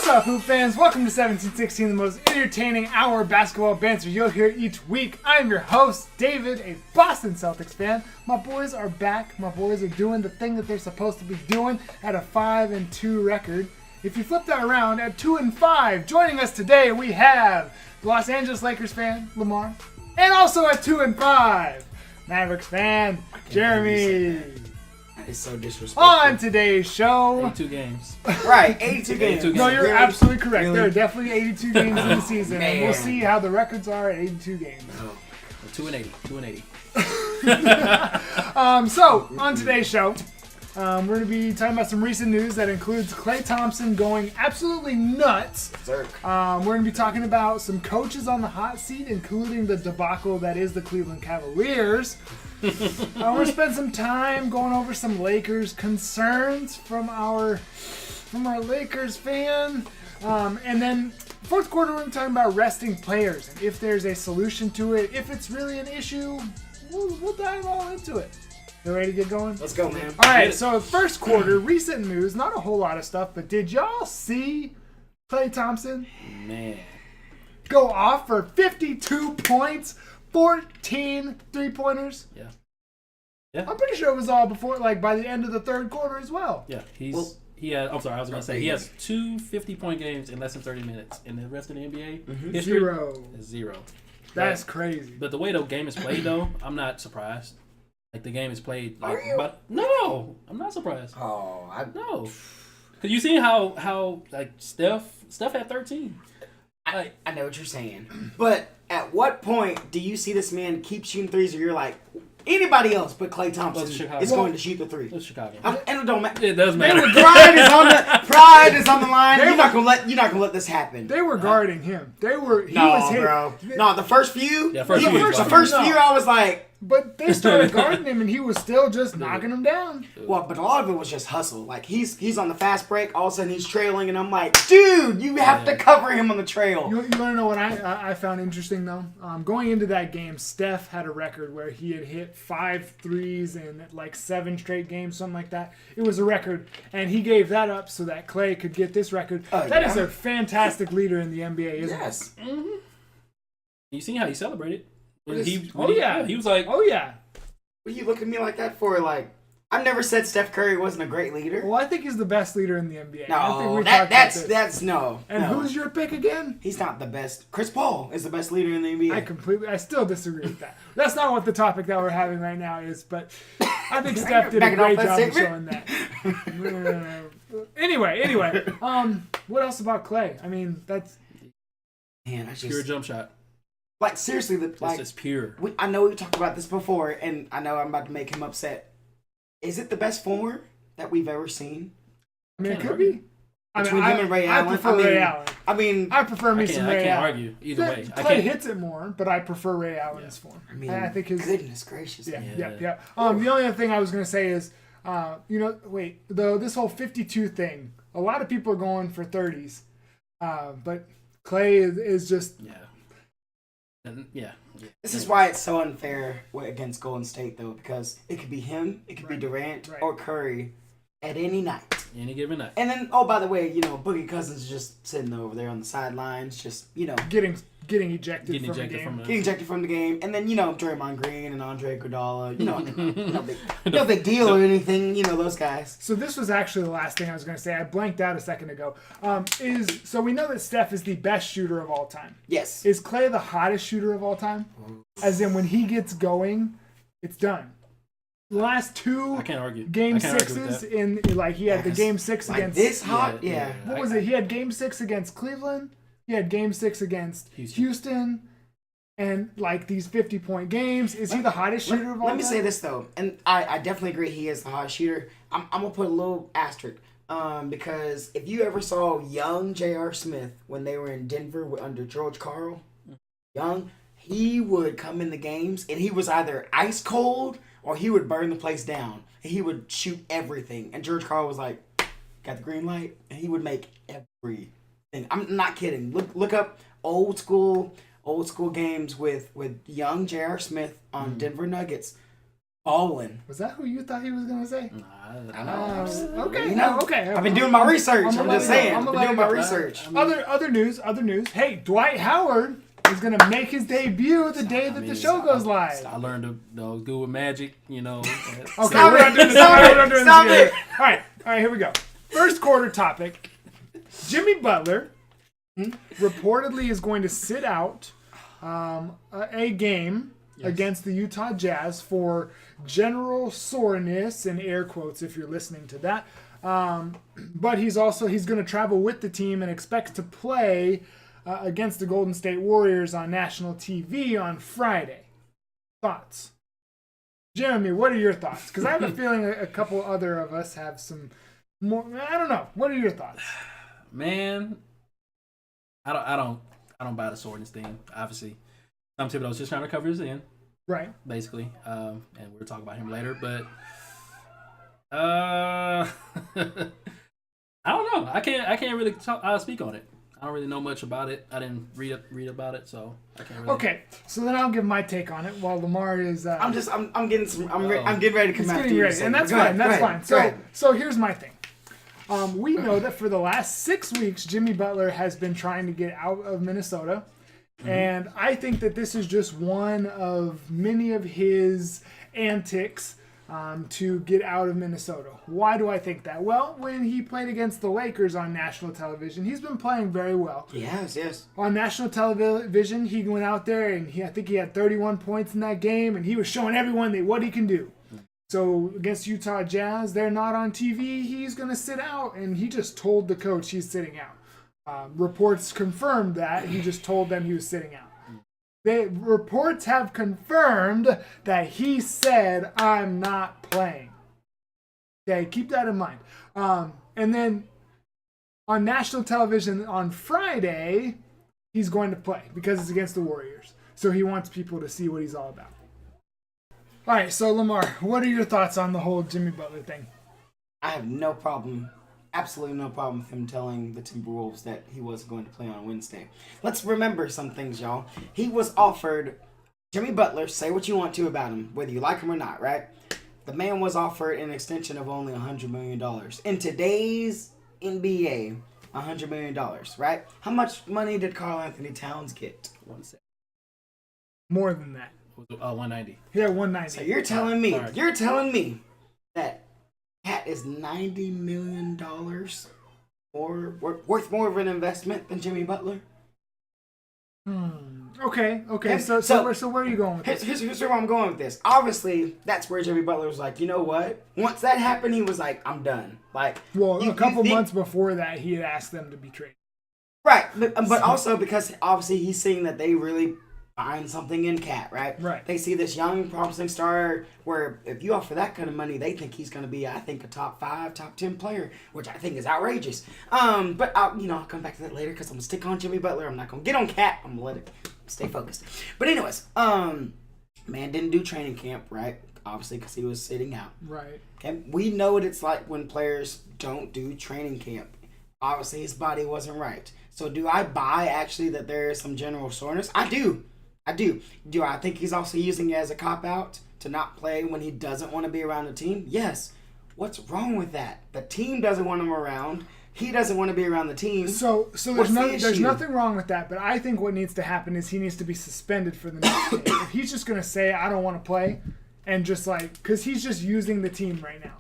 up, Hoop fans? Welcome to 1716, the most entertaining hour of basketball banter you'll hear each week. I'm your host, David, a Boston Celtics fan. My boys are back. My boys are doing the thing that they're supposed to be doing at a 5-2 record. If you flip that around, at 2-5, joining us today we have the Los Angeles Lakers fan, Lamar, and also at 2-5, Mavericks fan, Jeremy. That is so disrespectful. On today's show, 82 games. Right, 82 games. No, you're Really? absolutely correct. Really? There are definitely 82 games in the season, and Man. we'll see how the records are at 82 games. Oh. 2-80. So, on today's show, we're going to be talking about some recent news that includes Klay Thompson going absolutely nuts. Zerk. We're going to be talking about some coaches on the hot seat, including the debacle that is the Cleveland Cavaliers. We're going to spend some time going over some Lakers concerns from our Lakers fan. And then fourth quarter, we're talking about resting players and if there's a solution to it. If it's really an issue, we'll dive all into it. You ready to get going? Let's go, man. All right, so first quarter, recent news, not a whole lot of stuff, but did y'all see Klay Thompson Man. go off for 52 points, 14 three-pointers? Yeah. I'm pretty sure it was all before, like, by the end of the third quarter as well. Yeah. I'm sorry, I was going to say, he has two 50-point games in less than 30 minutes. And the rest of the NBA, history is zero. That's crazy. But the way the game is played, though, I'm not surprised. Like, the game is played. Like, Are you? but no, I'm not surprised. Oh, No. Because you seen how like, Steph had 13. I know what you're saying. But at what point do you see this man keep shooting threes or you're like, anybody else but Klay Thompson is going to shoot the three? It's Chicago. And it don't matter. It does matter. Pride is on the line. You're not gonna let this happen. They were guarding him. He No, was hit. bro. No, the first few. Yeah, The few, first few, I was like, But they started guarding him, and he was still just knocking him down. well, but a lot of it was just hustle. Like he's on the fast break, all of a sudden he's trailing, and I'm like, dude, you have to cover him on the trail. You want to know what I found interesting, though? Going into that game, Steph had a record where he had hit 5 threes in like 7 straight games, something like that. It was a record, and he gave that up so that Klay could get this record. That is a fantastic leader in the NBA, isn't it? Yes. Mm-hmm. You seen how he celebrated? He was like, Oh, yeah. What you look at me like that for? Like, I've never said Steph Curry wasn't a great leader. Well, I think he's the best leader in the NBA. I think No, we talked about this. that's no. And no. who's your pick again? He's not the best. Chris Paul is the best leader in the NBA. I still disagree with that. That's not what the topic that we're having right now is, but I think Steph did a great job of showing that. Anyway, what else about Klay? I mean, that's Man, I just pure jump shot. like seriously, This is pure. I know we talked about this before, and I know I'm about to make him upset. Is it the best form that we've ever seen? I mean, it could be. Between him and Ray Allen? I prefer Ray Allen. I mean, I prefer me some I Ray can't Allen. argue either way. Klay hits it more, but I prefer Ray Allen's form. I mean, I think his goodness gracious. Yeah. Yeah. The only other thing I was gonna say is, this whole 52 thing. A lot of people are going for 30s, but Klay is just This is why it's so unfair against Golden State, though, because it could be him, it could be Durant or Curry at any night. Any given night. And then, oh, by the way, Boogie Cousins is just sitting over there on the sidelines, just, getting ejected from the game. Getting ejected from the game. And then, Draymond Green and Andre Iguodala, no big deal or anything, those guys. So this was actually the last thing I was going to say. I blanked out a second ago. So we know that Steph is the best shooter of all time. Yes. Is Klay the hottest shooter of all time? As in, when he gets going, it's done. The last two I can't argue. game sixes he had the game 6 like against this hot, yeah. What was it? He had game 6 against Cleveland. He had game 6 against Houston. And like these 50-point games, is he the hottest shooter of all time? Let me say this though, and I definitely agree he is the hottest shooter. I'm gonna put a little asterisk, because if you ever saw young J.R. Smith when they were in Denver under George Karl, he would come in the games and he was either ice cold or he would burn the place down. He would shoot everything, and George Karl was like, "Got the green light," and he would make everything. I'm not kidding. Look up old school games with young J.R. Smith on Denver Nuggets. Balling. Was that who you thought he was gonna say? I know. Okay. You know, okay. I've been doing my research. I'm just saying. I'm I've been doing my research. Other news. Hey, Dwight Howard is gonna make his debut the day that the show goes live. I learned to do with Magic, Okay, we're not doing this. Stop it. All right, here we go. First quarter topic. Jimmy Butler reportedly is going to sit out a game against the Utah Jazz for general soreness, in air quotes if you're listening to that. But he's going to travel with the team and expects to play against the Golden State Warriors on national TV on Friday. Thoughts? Jeremy, what are your thoughts? Because I have a feeling a couple other of us have some more. I don't know. What are your thoughts? Man, I don't buy the soreness thing. Obviously, Tom Thibodeau's just trying to cover his end, right? Basically, and we'll talk about him later. But I don't know. I can't really speak on it. I don't really know much about it. I didn't read about it, so I can't really. Okay, so then I'll give my take on it while Lamar is. I'm getting ready to come after you. And that's fine. Fine. So here's my thing. We know that for the last 6 weeks, Jimmy Butler has been trying to get out of Minnesota. Mm-hmm. And I think that this is just one of many of his antics to get out of Minnesota. Why do I think that? Well, when he played against the Lakers on national television, he's been playing very well. Yes. On national television, he went out there and I think he had 31 points in that game, and he was showing everyone what he can do. So against Utah Jazz, they're not on TV. He's going to sit out, and he just told the coach he's sitting out. Reports confirmed that. He just told them he was sitting out. Reports have confirmed that he said, I'm not playing. Okay, keep that in mind. And then on national television on Friday, he's going to play because it's against the Warriors. So he wants people to see what he's all about. All right, so Lamar, what are your thoughts on the whole Jimmy Butler thing? I have no problem, absolutely no problem with him telling the Timberwolves that he wasn't going to play on Wednesday. Let's remember some things, y'all. He was offered, Jimmy Butler, say what you want to about him, whether you like him or not, right? The man was offered an extension of only $100 million. In today's NBA, $100 million, right? How much money did Karl Anthony Towns get? More than that. 190. Yeah, 190. So you're telling me that Cat is $90 million or worth more of an investment than Jimmy Butler? Okay. So where are you going with this? Here's where I'm going with this. Obviously, that's where Jimmy Butler was like, you know what? Once that happened, he was like, I'm done. A couple months before that, he had asked them to be traded. Right, but also because obviously he's seeing that they really find something in Cat, right? Right. They see this young, promising star where if you offer that kind of money, they think he's going to be, I think, a top 5, top 10 player, which I think is outrageous. But I'll come back to that later because I'm going to stick on Jimmy Butler. I'm not going to get on Cat. I'm going to let it stay focused. But anyways, man didn't do training camp, right? Obviously because he was sitting out. Right. Okay. We know what it's like when players don't do training camp. Obviously his body wasn't right. So do I buy actually that there is some general soreness? I do. Do I think he's also using it as a cop-out to not play when he doesn't want to be around the team? Yes. What's wrong with that? The team doesn't want him around. He doesn't want to be around the team. So there's nothing wrong with that, but I think what needs to happen is he needs to be suspended for the next game. If he's just going to say, I don't want to play, and just because he's just using the team right now.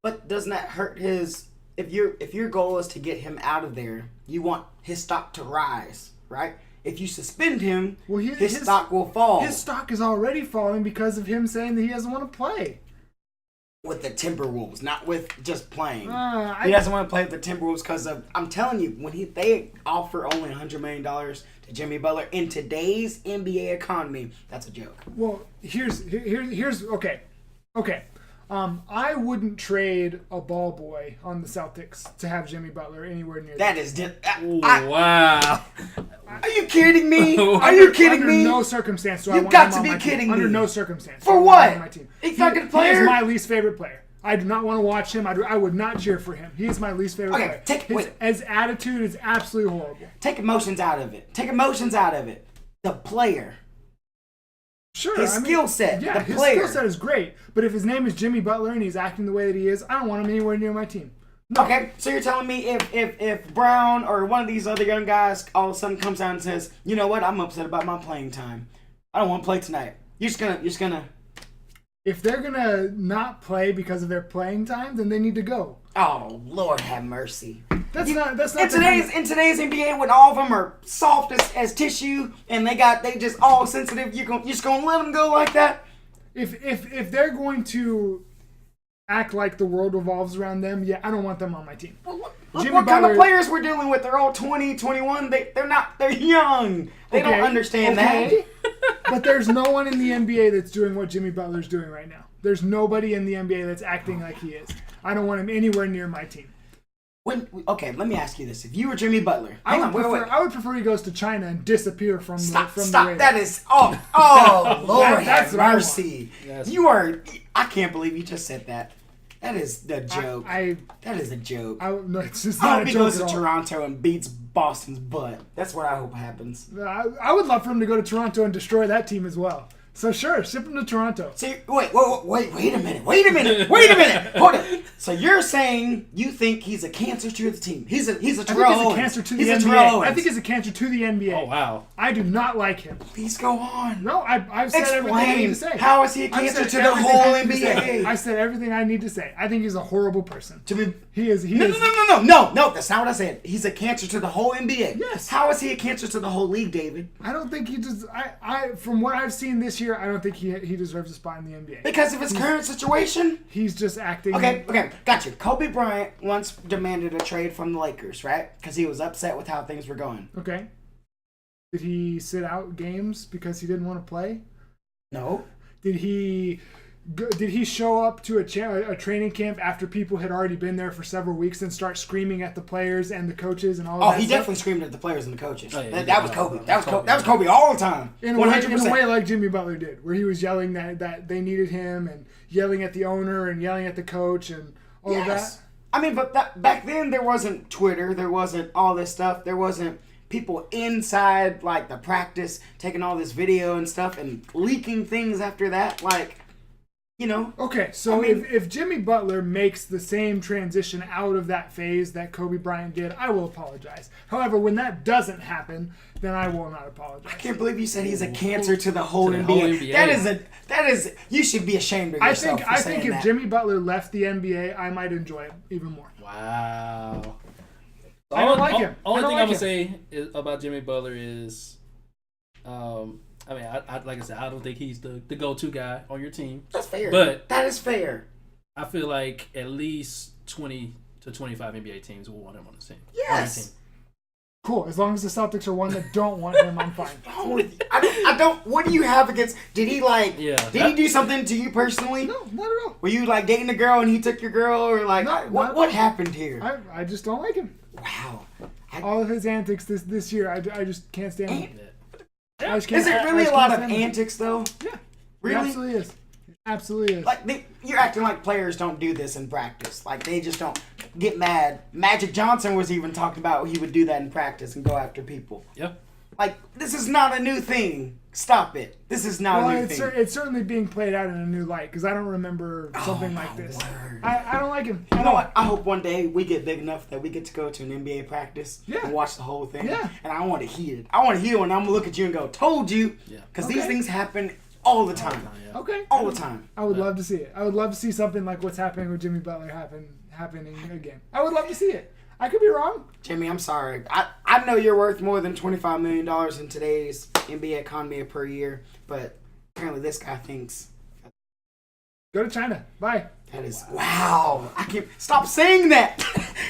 But doesn't that hurt his... If your goal is to get him out of there, you want his stock to rise, right? If you suspend him, his stock will fall. His stock is already falling because of him saying that he doesn't want to play. With the Timberwolves, not with just playing. He doesn't want to play with the Timberwolves because of... I'm telling you, when they offer only $100 million to Jimmy Butler in today's NBA economy, that's a joke. Well, here's okay. I wouldn't trade a ball boy on the Celtics to have Jimmy Butler anywhere near that. Wow. Are you kidding me? Under no circumstance do I want him on my team. Under no circumstance. For what? He's not good player. He is my least favorite player. I do not want to watch him. I would not cheer for him. He is my least favorite player. His attitude is absolutely horrible. Take emotions out of it. The player. Sure, his skill set, yeah, the his player. skill set is great. But if his name is Jimmy Butler and he's acting the way that he is, I don't want him anywhere near my team. No. Okay, so you're telling me if Brown or one of these other young guys all of a sudden comes out and says, you know what, I'm upset about my playing time. I don't want to play tonight. You're just gonna. If they're gonna not play because of their playing time, then they need to go. Oh, Lord have mercy. That's not. In today's NBA, when all of them are soft as tissue and they just all sensitive, you're just gonna let them go like that? If they're going to act like the world revolves around them, yeah, I don't want them on my team. Well, look what kind of players we're dealing with. They're all 20, 21. They're young. They don't understand that. But there's no one in the NBA that's doing what Jimmy Butler's doing right now. There's nobody in the NBA that's acting like he is. I don't want him anywhere near my team. Okay, let me ask you this: if you were Jimmy Butler, I would prefer he goes to China and disappear from the radar. That is Lord have mercy. Yes. You are. I can't believe you just said that. That is the joke. That is a joke. No, it's just I not hope a he joke goes at to all. Toronto and beats Boston's butt. That's what I hope happens. I would love for him to go to Toronto and destroy that team as well. So sure, ship him to Toronto. So wait a minute. Hold it. So you're saying you think he's a cancer to the team? He's a Terrell Owens. He's a cancer to the He's a NBA. Terrell Owens. I think he's a cancer to the NBA. Oh, wow. I do not like him. Please go on. No, I've said everything I need to say. How is he a cancer to the whole NBA? I said everything I need to say. I think he's a horrible person. He is. No. That's not what I said. He's a cancer to the whole NBA. Yes. How is he a cancer to the whole league, David? I don't think he does. From what I've seen this year, I don't think he deserves a spot in the NBA. Because of his current situation? He's just acting. Okay, gotcha. Kobe Bryant once demanded a trade from the Lakers, right? Because he was upset with how things were going. Okay. Did he sit out games because he didn't want to play? No. Did he show up to a training camp after people had already been there for several weeks and start screaming at the players and the coaches and all that? Oh, he definitely screamed at the players and the coaches. Oh, yeah, that was Kobe. That was Kobe all the time. In a way like Jimmy Butler did, where he was yelling that they needed him and yelling at the owner and yelling at the coach and all of that. I mean, but back then there wasn't Twitter, there wasn't all this stuff, there wasn't people inside like the practice taking all this video and stuff and leaking things after that, like. You know? Okay, so if Jimmy Butler makes the same transition out of that phase that Kobe Bryant did, I will apologize. However, when that doesn't happen, then I will not apologize. I can't believe you said he's a cancer to the whole NBA. That is you should be ashamed of yourself. I think if Jimmy Butler left the NBA, I might enjoy it even more. Wow. I don't like him. Only thing I'm gonna say about Jimmy Butler is, I mean, like I said, I don't think he's the go-to guy on your team. That's fair. But that is fair. I feel like at least 20 to 25 NBA teams will want him on the team. Yes. Cool. As long as the Celtics are one that don't want him, I'm fine. I don't. What do you have against? Did he he do something to you personally? No, not at all. Were you like dating a girl and he took your girl, or like what happened here? I just don't like him. Wow. All of his antics this year, I just can't stand him. Is it really a lot of antics though? Yeah. Really? It absolutely is. Like you're acting like players don't do this in practice. Like they just don't get mad. Magic Johnson was even talking about he would do that in practice and go after people. Yep. Like this is not a new thing. Stop it. This is not a new thing. It's certainly being played out in a new light because I don't remember something like this. I don't like him. You know what? I hope one day we get big enough that we get to go to an NBA practice and watch the whole thing. Yeah. And I want to hear it. I want to hear when I'm going to look at you and go, told you. Yeah. Because these things happen all the time. Okay. All the time. I would love to see it. I would love to see something like what's happening with Jimmy Butler happening again. I would love to see it. I could be wrong. Jimmy, I'm sorry. I know you're worth more than $25 million in today's NBA economy per year, but apparently this guy thinks. Go to China. Bye. That is wow. I can't stop saying that.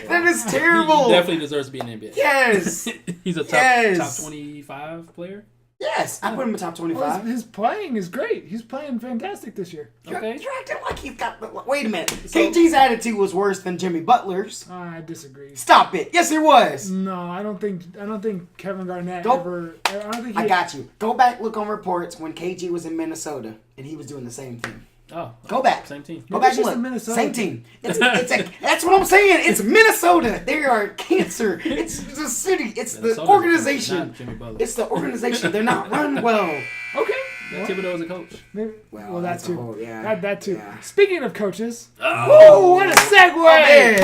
That is terrible. He definitely deserves to be in the NBA. Yes. He's a top 25 player. Yes, I put him in top 25. Well, his playing is great. He's playing fantastic this year. Okay. You're acting like he's got. Wait a minute. KG's attitude was worse than Jimmy Butler's. I disagree. Stop it. Yes, it was. No, I don't think Kevin Garnett ever. I got you. Go back, look on reports when KG was in Minnesota and he was doing the same thing. Oh, go back. Same team. Go back and look. Same team. That's what I'm saying. It's Minnesota. They are cancer. It's the city. It's the organization. It's the organization. They're not run well. Okay. Thibodeau's a coach. Maybe, well, that too. That too. Yeah. Speaking of coaches, what a segue!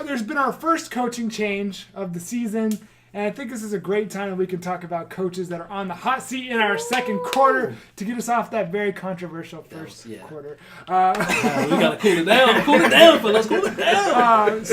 There's been our first coaching change of the season, and I think this is a great time that we can talk about coaches that are on the hot seat in our second quarter to get us off that very controversial first quarter. We gotta cool it down. Cool it down, fellas. Cool it down.